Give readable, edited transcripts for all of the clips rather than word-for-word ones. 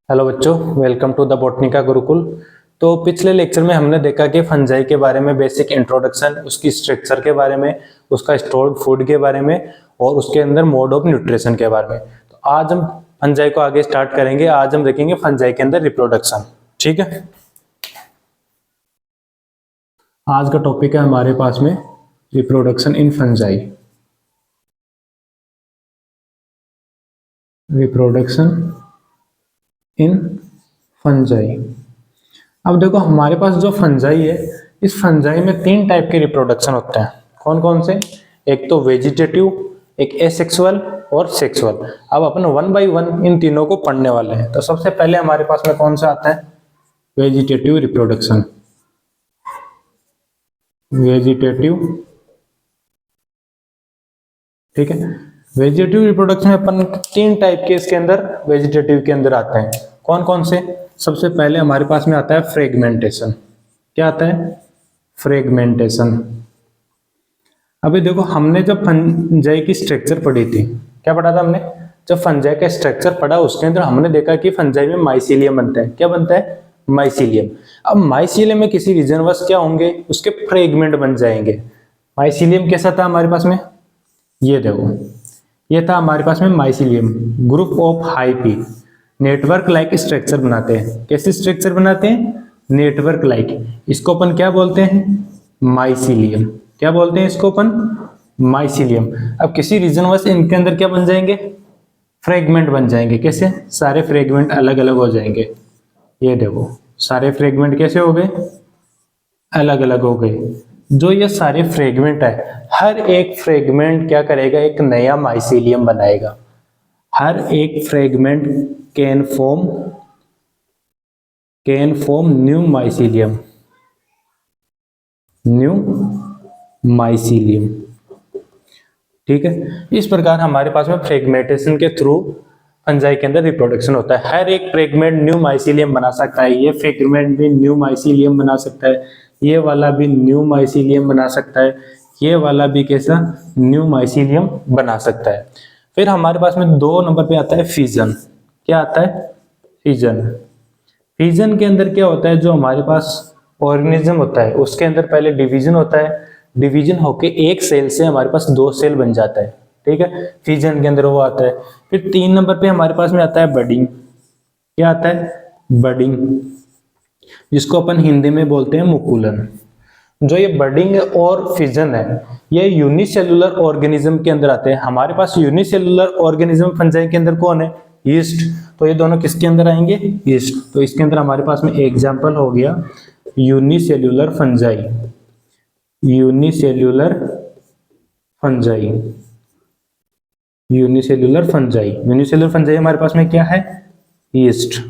Hello बच्चों, welcome to the Botanica Gurukul. तो पिछले लेक्चर में हमने देखा कि फंजाई के बारे में बेसिक इंट्रोडक्शन, उसकी स्ट्रक्चर के बारे में, उसका स्टोर्ड फूड के बारे में और उसके अंदर मोड ऑफ न्यूट्रिशन के बारे में। तो आज हम फंजाई को आगे स्टार्ट करेंगे। आज हम देखेंगे फंजाई के अंदर रिप्रोडक्शन। ठीक है, आज का टॉपिक है हमारे पास में reproduction in fungi. Reproduction in fungi. अब देखो, हमारे पास जो फंजाई है, इस फंजाई में तीन टाइप के रिप्रोडक्शन होते हैं। कौन कौन से? एक तो वेजिटेटिव, एक एसेक्सुअल और सेक्सुअल। अब अपन वन बाय वन इन तीनों को पढ़ने वाले हैं। तो सबसे पहले हमारे पास में कौन सा आता है? Vegetative reproduction. वेजिटेटिव, ठीक है। वेजिटेटिव रिप्रोडक्शन में अपन तीन टाइप के इसके अंदर वेजिटेटिव के अंदर आते हैं। कौन कौन से? सबसे पहले हमारे पास में आता है फ्रेगमेंटेशन। क्या आता है? फ्रेगमेंटेशन। अभी देखो, हमने जब फंजाई की स्ट्रक्चर पढ़ी थी, क्या पढ़ा था हमने? जब फंजाई का स्ट्रक्चर पढ़ा उसके अंदर हमने देखा कि फंजाई में माइसीलियम बनता है। क्या बनता है? माइसीलियम। अब माइसीलियम में किसी रीजनवश क्या होंगे? उसके फ्रेगमेंट बन जाएंगे। माइसीलियम कैसा था हमारे पास में? ये देखो, ये था हमारे पास में mycelium. Group of hyphae network like structure बनाते हैं। कैसे स्ट्रक्चर बनाते हैं? Network like. इसको अपन क्या बोलते हैं? माइसीलियम। क्या बोलते हैं इसको अपन? माइसीलियम। अब किसी रीजनवश इनके अंदर क्या बन जाएंगे? फ्रेगमेंट बन जाएंगे। कैसे? सारे फ्रेगमेंट अलग अलग हो जाएंगे। ये देखो, सारे फ्रेगमेंट कैसे हो गए? अलग अलग हो गए। जो ये सारे फ्रेगमेंट है, हर एक फ्रेगमेंट क्या करेगा? एक नया माइसीलियम बनाएगा। हर एक fragment can form new mycelium. New mycelium, ठीक है। इस प्रकार हमारे पास में फ्रेगमेंटेशन के थ्रू फंजाई के अंदर रिप्रोडक्शन होता है। हर एक फ्रेगमेंट न्यू माइसीलियम बना सकता है। ये फ्रेगमेंट भी न्यू माइसीलियम बना सकता है। ये वाला भी न्यू माइसीलियम बना सकता है। ये वाला भी कैसा? न्यू माइसीलियम बना सकता है। फिर हमारे पास में 2 नंबर पे आता है फिजन। क्या आता है? फिजन। फिजन के अंदर क्या होता है? जो हमारे पास ऑर्गेनिज्म होता है उसके अंदर पहले डिवीजन होता है। डिवीजन होके एक सेल से हमारे पास 2 सेल बन जाता है। ठीक है, फिजन के अंदर वो आता है। फिर 3 नंबर पे हमारे पास में आता है बडिंग। क्या आता है? बडिंग, जिसको अपन हिंदी में बोलते हैं मुकुलन। जो ये बडिंग और फिजन है, ये यूनिसेलुलर ऑर्गेनिज्म के अंदर आते हैं। हमारे पास यूनिसेलुलर ऑर्गेनिज्म फंजाई के अंदर कौन है? यीस्ट। तो ये दोनों किसके अंदर आएंगे? यीस्ट। तो इसके अंदर हमारे पास में एग्जांपल हो गया unicellular fungi. Unicellular fungi. Unicellular fungi. Unicellular fungi हमारे पास में क्या है? यीस्ट।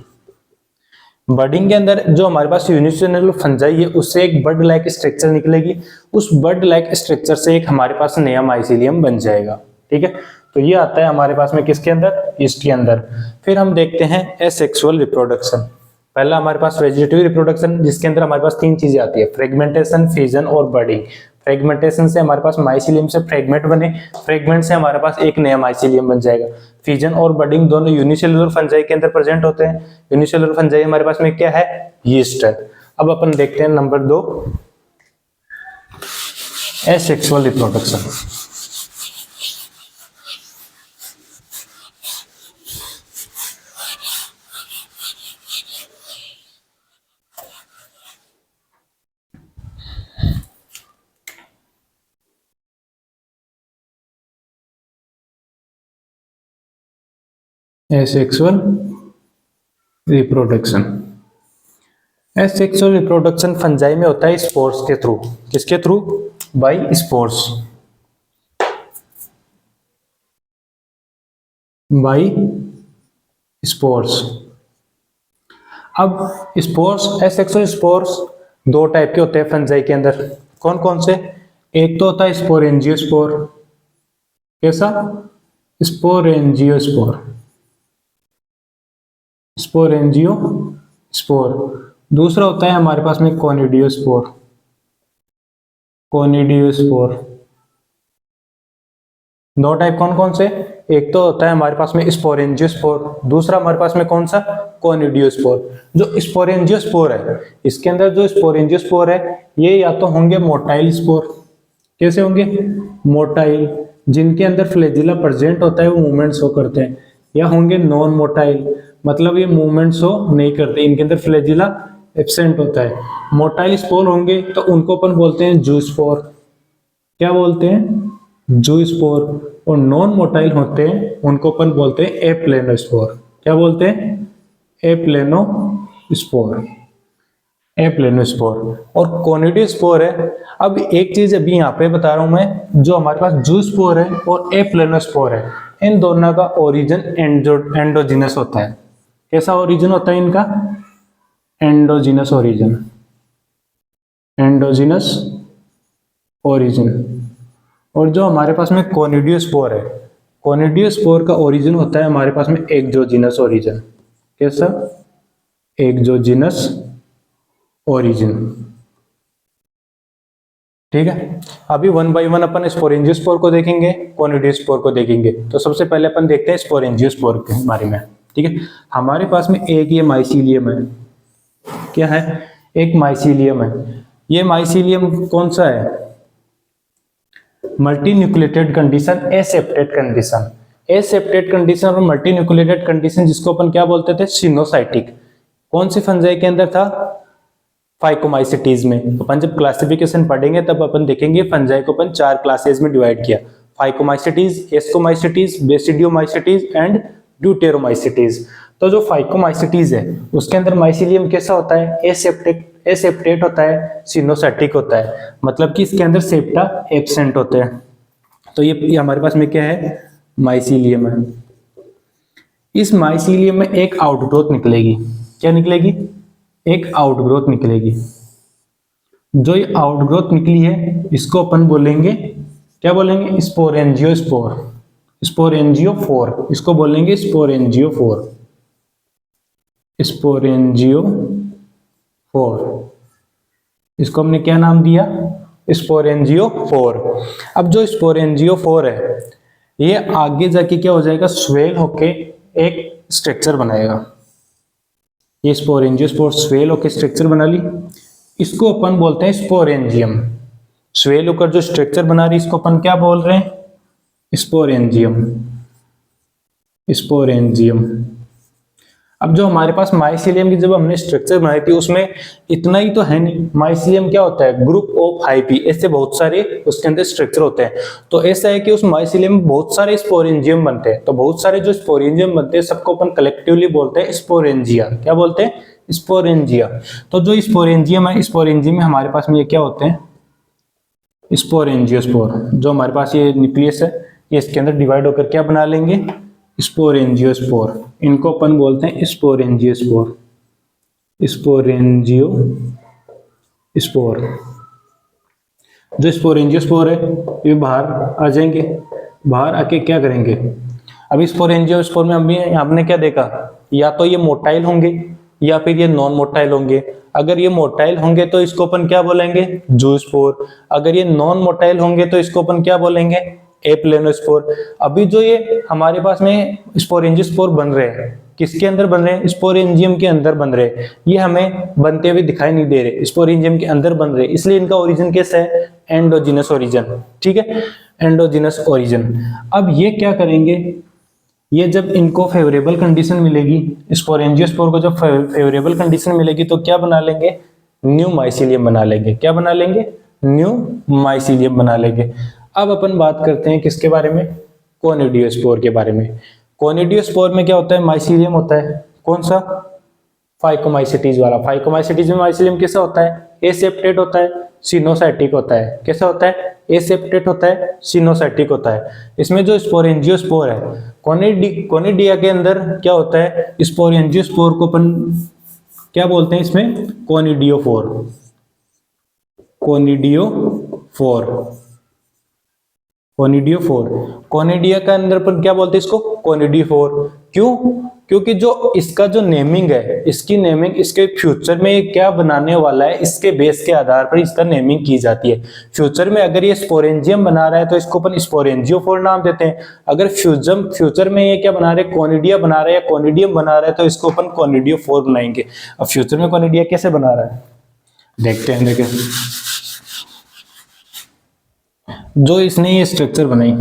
बडिंग के अंदर जो हमारे पास यूनिसेलुलर फंजाई है, उससे एक बड लाइक स्ट्रक्चर निकलेगी। उस बड लाइक स्ट्रक्चर से एक हमारे पास नया माइसीलियम बन जाएगा। ठीक है, तो ये आता है हमारे पास में किसके अंदर? यीस्ट के अंदर। फिर हम देखते हैं एसेक्सुअल रिप्रोडक्शन। पहला हमारे पास वेजिटेटिव रिप्रोडक्शन, जिसके अंदर हमारे पास 3 चीजें आती है: फ्रेगमेंटेशन, फिजन और बडिंग। फ्रेगमेंटेशन से हमारे पास माइसीलियम से फ्रेगमेंट बने, फ्रेगमेंट से हमारे पास एक नया माइसीलियम बन जाएगा। फिजन और बडिंग दोनों यूनिसेलुलर फंजाई के अंदर प्रेजेंट होते हैं। यूनिसेलुलर फंजाई हमारे पास में क्या है? यीस्ट है। अब अपन देखते हैं number 2, asexual reproduction. Asexual reproduction. Asexual reproduction fungi में होता है स्पोर्स के थ्रू। किसके through? By spores. By spores. अब स्पोर्स, एसेक्सुअल स्पोर्स 2 टाइप के होते हैं फंजाई के अंदर। कौन कौन से? एक तो होता है स्पोरेंजियोस्पोर। कैसा? स्पोरेंजियोस्पोर। स्पोरेंजियोस्पोर। दूसरा होता है हमारे पास में कोनिडियोस्पोर। कोनिडियोस्पोर। 2 टाइप कौन कौन से? एक तो होता है हमारे पास में स्पोरेंजियोस्पोर, दूसरा हमारे पास में कौन सा? कोनिडियोस्पोर। जो स्पोरेंजियोस्पोर है, इसके अंदर जो स्पोरेंजियोस्पोर है ये या तो होंगे मोटाइल स्पोर। कैसे होंगे? मोटाइल, जिनके अंदर फ्लैजिला प्रेजेंट होता है वो मूवमेंट शो करते हैं, या होंगे नॉन मोटाइल, मतलब ये मूवमेंट शो नहीं करते, इनके अंदर फ्लैजिला एब्सेंट होता है। मोटाइल स्पोर होंगे तो उनको अपन बोलते हैं जूस्पोर। क्या बोलते हैं? जूस्पोर। और नॉन मोटाइल होते हैं उनको अपन बोलते हैं एप्लेनोस्पोर। क्या बोलते हैं? एप्लेनोस्पोर। एप्लेनोस्पोर। और कोनिडियोस्पोर है। अब एक चीज अभी यहाँ पे बता रहा हूं मैं, जो हमारे पास जूस्पोर है और एप्लेनोस्पोर है, इन दोनों का ओरिजिन एंडोजिनस होता है। कैसा ओरिजिन होता है इनका? Endogenous origin. Endogenous origin. और जो हमारे पास में कोनिडियोस्पोर है, कोनिडियोस्पोर का ओरिजिन होता है हमारे पास में एक्सोजिनस ओरिजिन। कैसा? Exogenous origin. ठीक है, अभी one by one upon sporangiospore को देखेंगे, कोनिडियोस्पोर को देखेंगे। तो सबसे पहले अपन देखते हैं स्पोरेंजियोस्पोर के बारे में। ठीक है, हमारे पास में एक ये माइसीलियम है। क्या है? एक माइसीलियम है। ये माइसीलियम कौन सा है? Multi nucleated condition, एसेप्टेड condition. एसेप्टेड condition और मल्टी न्यूक्लिएटेड कंडीशन, जिसको अपन क्या बोलते थे? सिनोसाइटिक। कौन सी फंजाई के अंदर था? फाइकोमाइसिटीज में। तो अपन जब क्लासिफिकेशन पढ़ेंगे तब अपन देखेंगे फंजाई को अपन 4 क्लासेस में डिवाइड किया, phycomycetes, ascomycetes, basidiomycetes and deuteromycetes. तो जो फाइकोमाइसिटीज है उसके अंदर माइसीलियम कैसा होता है? एसेप्टेट होता है, सिनोसाइटिक होता है, मतलब कि इसके अंदर सेप्टा एब्सेंट होते हैं। तो ये हमारे पास में क्या है? माइसीलियम है। इस माइसीलियम में एक आउटग्रोथ निकलेगी। क्या निकलेगी? एक आउटग्रोथ निकलेगी। जो ये आउटग्रोथ निकली है इसको अपन बोलेंगे, क्या बोलेंगे? स्पोरेंजियोस्पोर। स्पोरेंजियोफोर, इसको बोलेंगे स्पोरेंजियोफोर। स्पोरेंजियोफोर, इसको हमने क्या नाम दिया? स्पोरेंजियोफोर। अब जो स्पोरेंजियोफोर है ये आगे जाके क्या हो जाएगा? स्वेल होके एक स्ट्रक्चर बनाएगा। ये स्पोरेंजियोस्पोर स्वेल होकर स्ट्रक्चर बना ली, इसको अपन बोलते हैं स्पोरेंजियम। स्वेल होकर जो स्ट्रक्चर बना रही इसको अपन क्या बोल रहे हैं? स्पोरेंजियम। स्पोरेंजियम। अब जो हमारे पास माइसीलियम की जब हमने स्ट्रक्चर बनाई थी उसमें इतना ही तो है नहीं। माइसीलियम क्या होता है? ग्रुप ऑफ हाइपी, ऐसे बहुत सारे उसके अंदर स्ट्रक्चर होते हैं। तो ऐसा है कि उस माइसीलियम में बहुत सारे स्पोरेंजियम बनते हैं। तो बहुत सारे जो स्पोरेंजियम बनते हैं सबको अपन कलेक्टिवली बोलते हैं स्पोरेंजिया। क्या बोलते हैं? स्पोरेंजिया। तो जो स्पोरेंजियम है, स्पोरेंजियम में हमारे पास में ये क्या होते हैं? स्पोरेंजियोस्पोर। जो हमारे पास ये न्यूक्लियस है ये इसके अंदर डिवाइड होकर क्या बना लेंगे? स्पोरेंजियोस्पोर। इनको अपन बोलते हैं स्पोरेंजियोस्पोर। स्पोरेंजियोस्पोर। जो स्पोरेंजियोस्पोर है ये बाहर आ जाएंगे, बाहर आके क्या करेंगे? अभी स्पोरेंजियोस्पोर में हमने क्या देखा? या तो ये मोटाइल होंगे या फिर ये नॉन मोटाइल होंगे। अगर ये मोटाइल होंगे तो इसको अपन क्या बोलेंगे? जूस्पोर। अगर ये नॉन मोटाइल होंगे तो इसको अपन क्या बोलेंगे? एप्लेनोस्पोर। अभी जो ये हमारे पास में स्पोरेंजियोस्पोर बन रहे हैं किसके अंदर बन रहे हैं? स्पोरेंजियम के अंदर बन रहे हैं। ये हमें बनते हुए दिखाई नहीं दे रहे, स्पोरेंजियम के अंदर बन रहे, इसलिए इनका ओरिजिन कैसा है? Endogenous origin. ठीक है, एंडोजिनस ओरिजिन। अब ये क्या करेंगे? ये जब इनको फेवरेबल कंडीशन मिलेगी, स्पोरेंजियोस्पोर को जब फेवरेबल कंडीशन मिलेगी तो क्या बना लेंगे? न्यू माइसीलियम बना लेंगे। क्या बना लेंगे? न्यू माइसीलियम बना लेंगे। अब अपन बात करते हैं किसके बारे में? कोनिडियोस्पोर के बारे में। कोनिडियोस्पोर में क्या होता है? माइसीलियम होता है। कौन सा? फाइकोमाइसिटीज वाला। फाइकोमाइसिटीज में माइसीलियम कैसा होता है? एसेप्टेट होता है, सिनोसाइटिक होता है। कैसा होता है? एसेप्टेट होता है, सिनोसाइटिक होता है। इसमें जो स्पोरेंजियोस्पोर है, कोनिडिया के अंदर क्या होता है? स्पोरेंजियोस्पोर को अपन क्या बोलते हैं? इसमें कोनिडियोफोर। कोनिडियोफोर। कोनिडियोफोर। कोनिडिया के अंदर पर क्या बोलते हैं इसको? कोनिडियोफोर। क्यों? क्योंकि जो इसका जो नेमिंग है, इसकी नेमिंग इसके फ्यूचर में क्या बनाने वाला है, इसके बेस के आधार पर इसका नेमिंग की जाती है। फ्यूचर में अगर ये स्पोरेंजियम बना रहा है तो इसको अपन स्पोरेंजियोफोर नाम देते हैं। अगर फ्यूचर में ये क्या बना रहे हैं, कोनिडिया बना रहे हैं, कोनिडियम बना रहा है, तो इसको अपन कोनिडियोफोर बनाएंगे। अब फ्यूचर में कोनिडिया कैसे बना रहा है देखते हैं। देखिए जो इसने ये स्ट्रक्चर बनाई,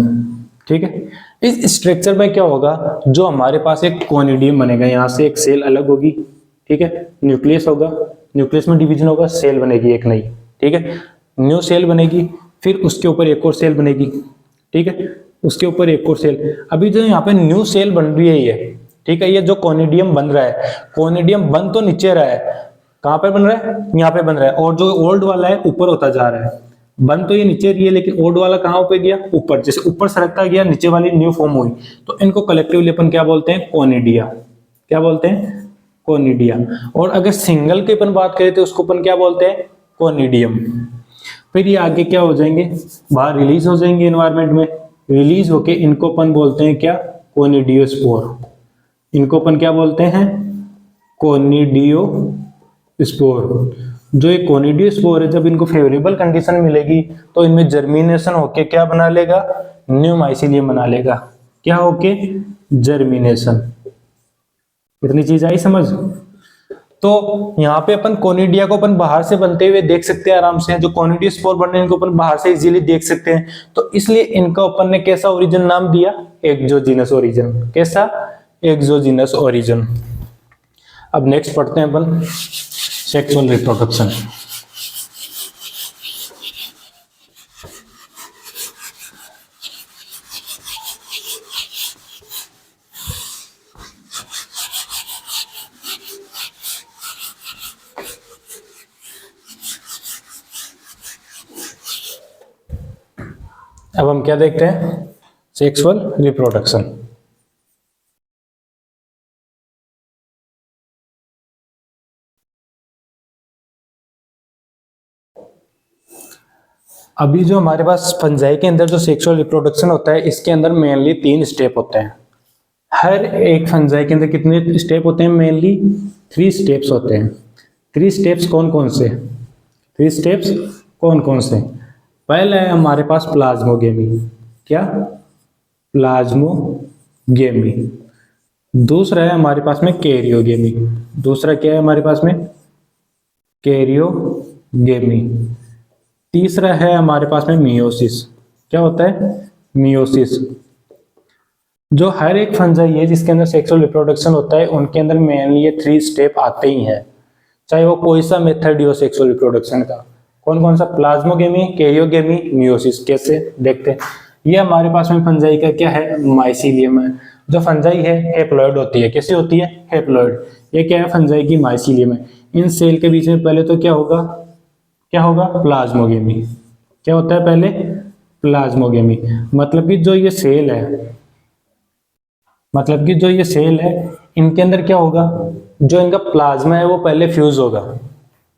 ठीक है, इस स्ट्रक्चर में क्या होगा, जो हमारे पास एक कोनिडियम बनेगा, यहाँ से एक सेल अलग होगी, ठीक है, न्यूक्लियस होगा, न्यूक्लियस में डिवीजन होगा, सेल बनेगी एक नई, ठीक है, न्यू सेल बनेगी, फिर उसके ऊपर एक और सेल बनेगी, ठीक है, उसके ऊपर एक और सेल। अभी जो यहाँ पे न्यू सेल बन रही है ये, ठीक है, ये जो कोनिडियम बन रहा है, कोनिडियम बन तो नीचे रहा है, कहाँ पे बन रहा है, यहाँ पे बन रहा है, और जो ओल्ड वाला है ऊपर होता जा रहा है। बन तो ये नीचे रही है लेकिन ओल्ड वाला कहाँ पे गया, ऊपर, जैसे ऊपर सरकता गया नीचे वाली न्यू फॉर्म हुई, तो इनको कलेक्टिवली अपन क्या बोलते हैं, कोनिडिया। क्या बोलते हैं, कोनिडिया। और अगर सिंगल की अपन बात करें तो उसको अपन क्या बोलते हैं, कोनिडियम। फिर ये आगे क्या हो जाएंगे, बाहर रिलीज हो जाएंगे एनवायरमेंट में, रिलीज होके इनको अपन बोलते हैं क्या, कोनिडियोस्पोर। इनको अपन क्या बोलते हैं, कोनिडियोस्पोर। जो ये कोनिडियोस्पोर है, जब इनको फेवरेबल कंडीशन मिलेगी तो इनमें जर्मिनेशन होके क्या बना लेगा, न्यू माइसीलियम बना लेगा। क्या होके, जर्मिनेशन। इतनी चीज आई समझ। तो यहाँ पे अपन कोनिडिया को अपन बाहर से बनते हुए देख सकते हैं आराम से, जो कोनिडियोस्पोर बन रहे हैं इनको अपन बाहर से इजीली देख सकते हैं। तो इसलिए इनका अपन ने कैसा ओरिजिन नाम दिया, एक्सोजीनस ओरिजिन। कैसा, एक्सोजीनस ओरिजिन। अब नेक्स्ट पढ़ते हैं अपन सेक्सुअल रिप्रोडक्शन। अब हम क्या देखते हैं, सेक्सुअल रिप्रोडक्शन। अभी जो हमारे पास फंजाई के अंदर जो सेक्सुअल रिप्रोडक्शन होता है, इसके अंदर मेनली 3 स्टेप होते हैं। हर एक फंजाई के अंदर कितने स्टेप होते हैं, मेनली 3 स्टेप्स होते हैं। 3 स्टेप्स कौन कौन से, 3 स्टेप्स कौन कौन से। पहला है हमारे पास प्लाज्मोगेमी। क्या, प्लाज्मोगेमी। दूसरा है हमारे पास में कैरियोगेमी। दूसरा क्या है हमारे पास में, कैरियोगेमी। तीसरा है हमारे पास में मियोसिस। क्या होता है, मियोसिस। जो हर एक फंजाई है जिसके अंदर सेक्सुअल रिप्रोडक्शन होता है, उनके अंदर मेनली ये 3 स्टेप आते ही हैं, चाहे वो कोई सा मेथड हो सेक्सुअल रिप्रोडक्शन का। कौन कौन सा, प्लाज्मोगेमी, कैरियोगेमी, मियोसिस। कैसे देखते हैं। ये हमारे पास में फंजाई का क्या है, माइसीलियम है। जो फंजाई है हेप्लॉइड होती है। कैसी होती है, हेप्लॉइड। ये क्या है, फंजाई की माइसीलियम है। इन सेल के बीच में पहले तो क्या होगा, क्या होगा, प्लाज्मोगेमी। क्या होता है पहले, प्लाज्मोगेमी। मतलब कि जो ये सेल है, मतलब कि जो ये सेल है, इनके अंदर क्या होगा, जो इनका प्लाज्मा है वो पहले फ्यूज होगा,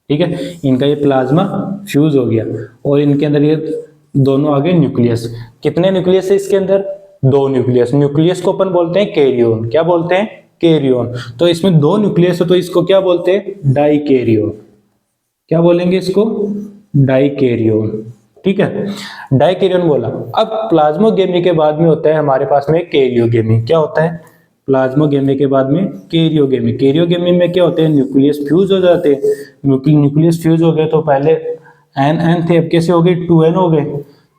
ठीक है, इनका ये प्लाज्मा फ्यूज हो गया और इनके अंदर ये दोनों आ गए न्यूक्लियस। कितने न्यूक्लियस है इसके अंदर, 2 न्यूक्लियस। न्यूक्लियस को अपन बोलते हैं कैरियोन। क्या बोलते हैं, कैरियोन। तो इसमें 2 न्यूक्लियस है तो इसको क्या बोलते हैं, डाइकैरियोन। क्या बोलेंगे इसको, डाइकैरियोन। ठीक है, डाइकैरियोन बोला। अब प्लाज्मोगेमी के बाद में होता है हमारे पास में कैरियोगेमी। क्या होता है, प्लाज्मोगेमी के बाद में कैरियोगेमी। कैरियोगेमी में क्या होते हैं, न्यूक्लियस फ्यूज हो जाते हैं। न्यूक्लियस फ्यूज हो गए तो पहले एन थे, अब कैसे हो गए, 2n हो गए।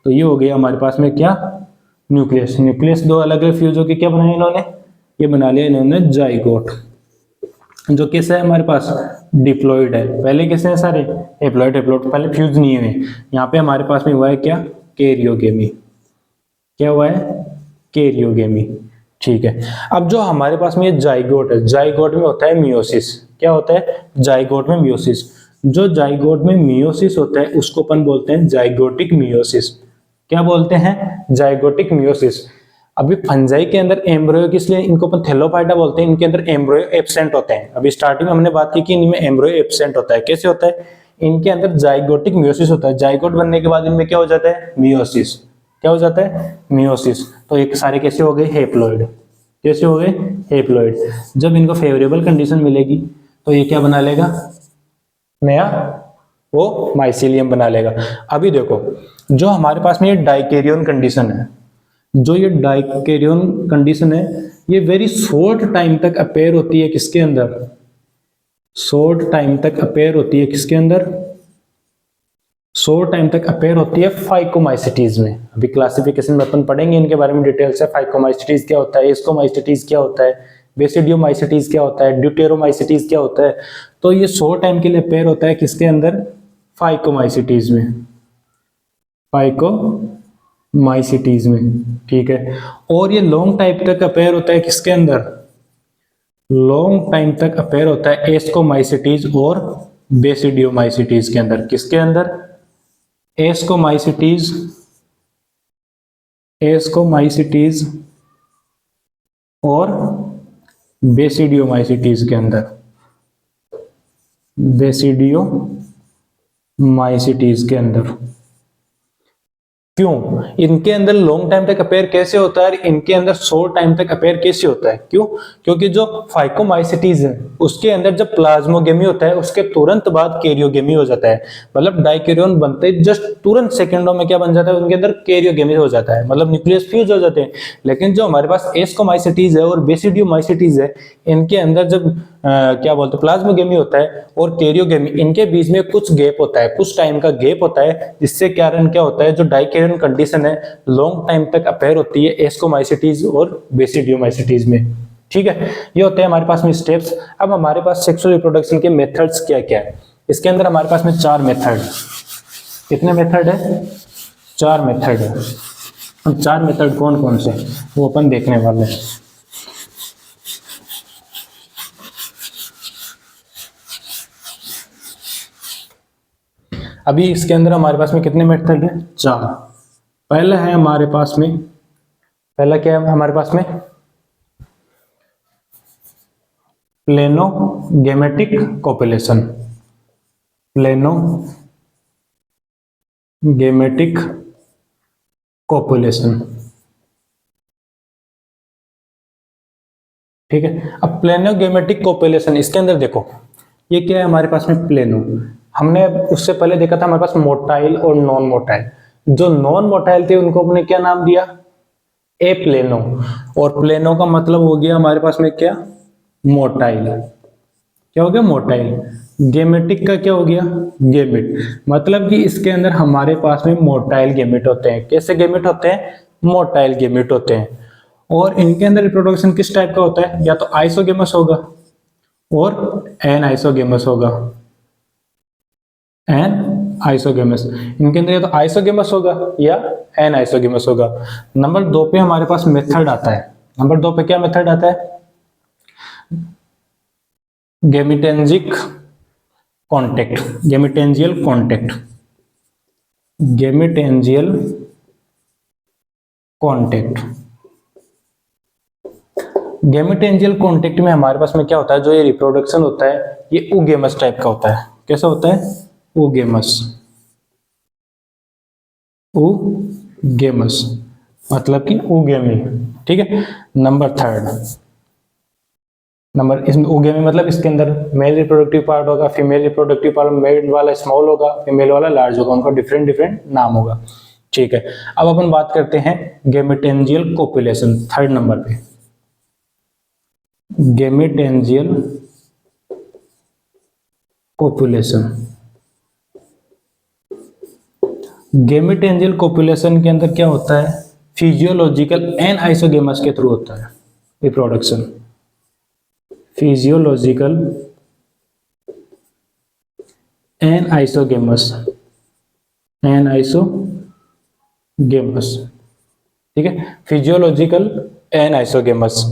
तो ये हो गया हमारे पास में क्या, न्यूक्लियस। न्यूक्लियस 2 अलग अलग फ्यूज होकर क्या बनाया इन्होंने, ये बना लिया इन्होंने जाइगोट। जो कैसा है हमारे पास, डिप्लॉइड है। पहले कैसे हैं सारे, हेप्लॉइड हेप्लॉइड, पहले फ्यूज नहीं हुए। यहाँ पे हमारे पास में हुआ है क्या, कैरियोगेमी। क्या हुआ है, कैरियोगेमी। ठीक है, अब जो हमारे पास में ये जाइगोट है, जाइगोट में होता है मियोसिस। क्या होता है, जाइगोट में मियोसिस। जो जाइगोट में मियोसिस होता है उसको अपन बोलते हैं जाइगोटिक मियोसिस। क्या बोलते हैं, जाइगोटिक मियोसिस। अभी फंजाई के अंदर एम्ब्रियो, किस लिए इनको अपन थैलोफाइटा बोलते हैं, इनके अंदर एम्ब्रियो एब्सेंट होते हैं। अभी स्टार्टिंग में हमने बात की कि इनमें एम्ब्रियो एब्सेंट होता है। कैसे होता है, इनके अंदर जाइगोटिक मियोसिस होता है। जाइगोट बनने के बाद इनमें क्या हो जाता है, मियोसिस। क्या हो जाता है, मियोसिस। तो एक सारे कैसे हो गए, हेप्लॉइड। कैसे हो गए, हैप्लॉइड। जब इनको फेवरेबल कंडीशन मिलेगी तो ये क्या बना लेगा, नया वो माइसीलियम बना लेगा। अभी देखो जो हमारे पास में ये डाइकैरियन कंडीशन है, जो ये डाइकैरियन कंडीशन है, ये वेरी शॉर्ट टाइम तक अपेयर होती है किसके अंदर, शॉर्ट टाइम तक अपेयर होती है किसके अंदर, शॉर्ट टाइम तक अपेयर होती है फाइकोमाइसिटीज में। अभी क्लासिफिकेशन में अपन पढ़ेंगे इनके बारे में डिटेल से, फाइकोमाइसिटीज क्या होता है, एस्कोमाइसिटीज क्या होता है, बेसिडियोमाइसिटीज क्या होता है, ड्यूटेरोमाइसिटीज क्या होता है। तो ये शॉर्ट टाइम के लिए अपेयर होता है किसके अंदर, फाइकोमाइसिटीज में, फाइकोमाइसिटीज में, ठीक है। और ये लॉन्ग टाइम तक अपेयर होता है किसके अंदर, लॉन्ग टाइम तक अपेयर होता है एस्कोमाइसिटीज और बेसिडियोमाइसिटीज के अंदर। किसके अंदर, एस्कोमाइसिटीज, एस्कोमाइसिटीज और बेसिडियोमाइसिटीज के अंदर, बेसिडियोमाइसिटीज के अंदर। क्यों इनके अंदर लॉन्ग टाइम तक अपेयर कैसे होता है, इनके अंदर शॉर्ट टाइम तक अपेयर कैसे होता है, क्यों, क्योंकि जो फाइकोमाइसिटीज है उसके अंदर जब प्लाज्मोगेमी होता है उसके तुरंत बाद कैरियोगेमी हो जाता है। मतलब डाइकैरियन बनते ही जस्ट तुरंत सेकंडों में क्या बन जाता है, उनके अंदर कैरियोगेमी हो जाता है, मतलब न्यूक्लियस फ्यूज हो जाते हैं। लेकिन जो हमारे पास एस्कोमाइसिटीज है और बेसिडियोमाइसिटीज है, इनके अंदर जब क्या बोलते हैं प्लाज्मोगेमी होता है और कैरियोगेमी, इनके बीच में कुछ गैप होता है, कुछ टाइम का गैप होता है, जिससे कारण क्या होता है, जो डाइकैरियन कंडीशन है लॉन्ग टाइम तक अपेयर होती है एस्कोमाइसिटीज और बेसिडियोमाइसिटीज में। ठीक है, ये होते हैं हमारे पास में स्टेप्स। अब हमारे पास सेक्सुअल रिप्रोडक्शन के मेथड्स क्या क्या है, इसके अंदर हमारे पास में 4 मेथड, कितने मेथड है, 4 मेथड है। अब 4 मेथड कौन कौन से वो अपन देखने वाले हैं। अभी इसके अंदर हमारे पास में कितने मेथड है, 4। पहला है हमारे पास में, पहला क्या है हमारे पास में, प्लेनोगेमेटिक कॉपुलेशन, प्लेनोगेमेटिक कॉपुलेशन। ठीक है, अब प्लेनोगेमेटिक कॉपुलेशन, इसके अंदर देखो ये क्या है हमारे पास में, प्लेनो। हमने उससे पहले देखा था हमारे पास मोटाइल और नॉन मोटाइल। जो नॉन मोटाइल थे उनको हमने क्या नाम दिया, ए प्लेनो, और प्लेनो का मतलब हो गया हमारे पास में क्या, मोटाइल। क्या हो गया, मोटाइल। गेमेटिक का क्या हो गया, गेमिट, मतलब कि इसके अंदर हमारे पास में मोटाइल गेमिट होते हैं। कैसे गेमिट होते हैं, मोटाइल गेमिट होते हैं। और इनके अंदर रिप्रोडक्शन किस टाइप का होता है, या तो आइसोगेमस होगा और एन आइसोगेमस होगा, एन आइसोगेमस। इनके अंदर या तो आइसोगेमस होगा या एन आइसोगेमस होगा। नंबर 2 पे हमारे पास मेथड आता है, नंबर 2 पे क्या मेथड आता है, गेमिटेंजिक contact, gametangial contact, gametangial contact. Gametangial contact में हमारे पास में क्या होता है, जो ये रिप्रोडक्शन होता है ये ओगेमस टाइप का होता है। कैसा होता है, ओगेमस, ओगेमस मतलब कि ओगेमी। ठीक है, नंबर 3 नंबर, इसमें ओगेमी मतलब इसके अंदर मेल रिप्रोडक्टिव पार्ट होगा, फीमेल रिप्रोडक्टिव पार्ट, मेल वाला स्मॉल होगा, फीमेल वाला लार्ज होगा, उनका डिफरेंट डिफरेंट नाम होगा। ठीक है, अब अपन बात करते हैं गेमिटेंजियल कॉपुलेशन, 3rd नंबर पे, गेमिटेंजियल कॉपुलेशन। गेमिटेंजियल कॉपुलेशन के अंदर क्या होता है, फिजियोलॉजिकल एन आइसोगेमस के थ्रू होता है reproduction, physiological anisogamous, anisogamous. ठीक है, physiological anisogamous.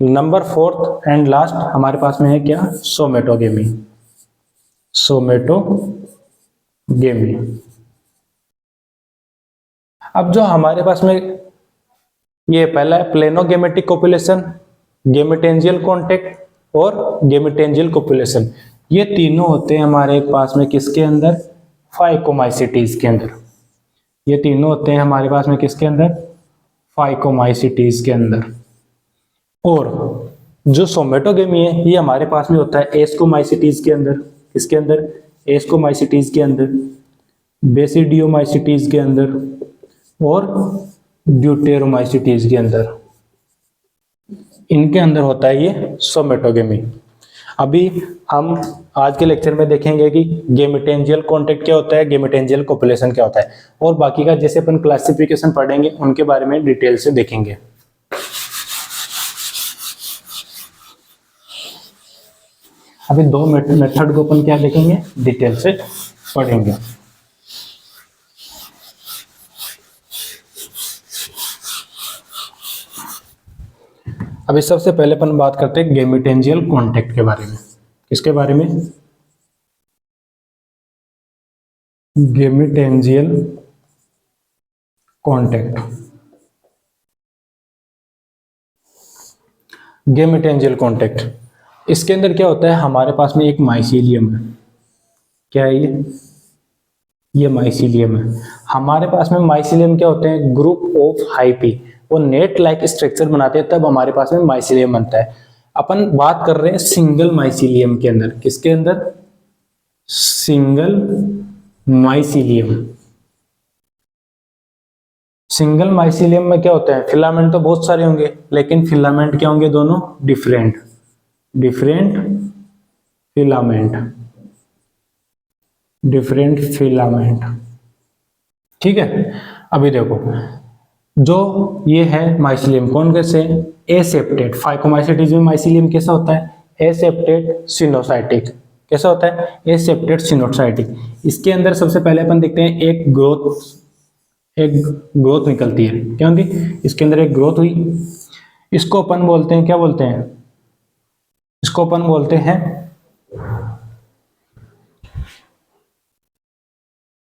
Number 4th and last हमारे पास में है क्या, सोमेटोगेमी, सोमेटोगेमी। अब जो हमारे पास में ये पहला है प्लेनोगेमेटिक कॉपुलेशन, गेमिटेंजियल कॉन्टेक्ट और गेमिटेंजियल कॉपुलेशन, ये तीनों होते हैं हमारे पास में किसके अंदर, फाइकोमाइसिटीज के अंदर। ये तीनों होते हैं हमारे पास में किसके अंदर, फाइकोमाइसिटीज के अंदर। और जो सोमेटोगेमी है ये हमारे पास में होता है एस्कोमाइसिटीज के अंदर, किसके अंदर, एस्कोमाइसिटीज के अंदर, बेसिडियोमाइसिटीज के अंदर और ड्यूटेरोमाइसिटीज के अंदर, इनके अंदर होता है ये सोमेटोगेमी। अभी हम आज के लेक्चर में देखेंगे कि गेमेटेंजियल कॉन्टैक्ट क्या होता है, गेमेटेंजियल कॉपुलेशन क्या होता है, और बाकी का जैसे अपन क्लासिफिकेशन पढ़ेंगे उनके बारे में डिटेल से देखेंगे। अभी दो मेथड को अपन क्या देखेंगे, डिटेल से पढ़ेंगे। अभी सबसे पहले अपन बात करते हैं गेमेटेंजियल कॉन्टैक्ट के बारे में। किसके बारे में, गेमेटेंजियल कॉन्टैक्ट। गेमेटेंजियल कॉन्टैक्ट, इसके अंदर क्या होता है, हमारे पास में एक माइसीलियम है। क्या है ये माइसीलियम है। हमारे पास में माइसीलियम क्या होते हैं, ग्रुप ऑफ हाइपी, वो नेट लाइक स्ट्रक्चर बनाते हैं, तब हमारे पास में माइसीलियम बनता है। अपन बात कर रहे हैं सिंगल माइसीलियम के अंदर, किसके अंदर, सिंगल माइसीलियम। सिंगल माइसीलियम में क्या होता है, फिलामेंट तो बहुत सारे होंगे, लेकिन फिलामेंट क्या होंगे, दोनों डिफरेंट फिलामेंट। ठीक है। अभी देखो, जो ये है माइसीलियम कौन कैसे, एसेप्टेट। फाइकोमाइसिटीज में माइसीलियम कैसा होता है, एसेप्टेट सिनोसाइटिक। कैसा होता है, एसेप्टेट सिनोसाइटिक। इसके अंदर सबसे पहले अपन देखते हैं एक ग्रोथ निकलती है। क्या होती, इसके अंदर एक ग्रोथ हुई, इसको अपन बोलते हैं, क्या बोलते हैं, इसको अपन बोलते हैं